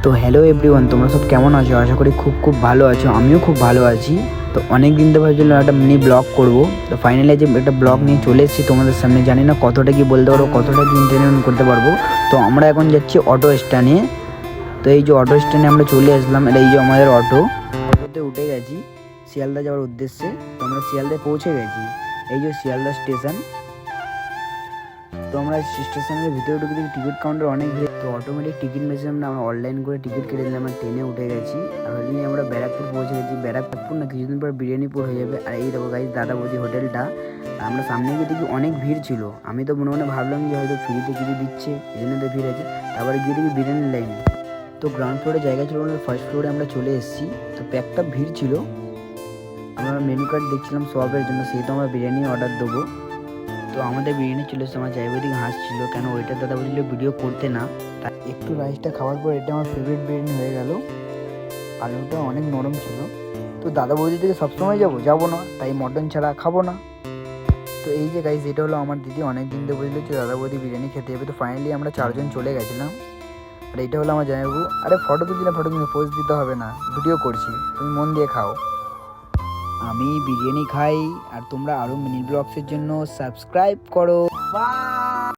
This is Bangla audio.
তো হ্যালো এভরিওয়ান, তোমরা সব কেমন আছো? আশা করি খুব ভালো আছো। আমিও খুব ভালো আছি। তো অনেক দিন ধরে ভাবছিলাম একটা মিনি ব্লগ করব। তো ফাইনালি যে একটা ব্লগ নিয়ে চলে এসেছি তোমাদের সামনে। জানি না কতটা কি বলতে পারবো, কতটা কি এন্টারটেনমেন্ট করতে পারবো। তো আমরা এখন যাচ্ছি অটো স্ট্যান্ডে। তো এই যে অটো স্ট্যান্ডে আমরা চলে আসলাম, এটা এই যে আমাদের অটোতে উঠে গেছি শিয়ালদা যাওয়ার উদ্দেশ্যে। তো আমরা শিয়ালদায় পৌঁছে গেছি। এই যে শিয়ালদা স্টেশন। তো আমরা স্টেশনের ভিতরে ঢুকে দেখি টিকিট কাউন্টার অনেক ভিড়। তো অটোমেটিক টিকিট মেশিন আমরা অনলাইন করে টিকিট কেটে দিলাম। আমরা ট্রেনে উঠে গেছি। আর ওইদিন আমরা ব্যারাকপুর পৌঁছে গেছি। ব্যারাকপুর না কিছুদিন পর বিরিয়ানিপুর হয়ে যাবে। আর এই দেখো গাইস, দাদা বৌদি হোটেলটা। আমরা সামনে গিয়ে দেখি অনেক ভিড় ছিল। আমি তো মনে মনে ভাবলাম যে হয়তো ফ্রিতে কিছু দিচ্ছে, এই জন্য তো ভিড় আছে। তারপরে গিয়ে দেখি বিরিয়ানির লাইন। তো গ্রাউন্ড ফ্লোরে জায়গা ছিল না, ফার্স্ট ফ্লোরে আমরা চলে এসেছি। তো প্যাকটা ভিড় ছিল। আমরা মেনু কার্ড দেখছিলাম সবের জন্য, সেই তো আমরা বিরিয়ানি অর্ডার দেবো। তো আমাদের বিরিয়ানি চলে এসেছে। আমার জায়গাদিকে হাসছিল, কেন ওইটা দাদা বলছিল ভিডিও করতে না। তাই একটু রাইসটা খাওয়ার পর এটা আমার ফেভারিট বিরিয়ানি হয়ে গেল। আলুটা অনেক নরম ছিল। তো দাদা বৌদি থেকে সবসময় যাবো না, তাই মটন ছাড়া খাবো না। তো এই যে গাইস, এটা হলো আমার দিদি। অনেক দিন ধরে বলছিল যে দাদা বৌদি বিরিয়ানি খেতে যাবে। তো ফাইনালি আমরা 4জন চলে গেছিলাম। আর এটা হলো আমার জামাইবাবু। আরে ফটো তুলছি না, ফটো কিন্তু পোজ দিতে হবে না, ভিডিও করছি, তুমি মন দিয়ে খাও। আমি বিরিয়ানি খাই। আর তোমরা আরও মিনি ব্লগসের জন্য সাবস্ক্রাইব করো। বাই।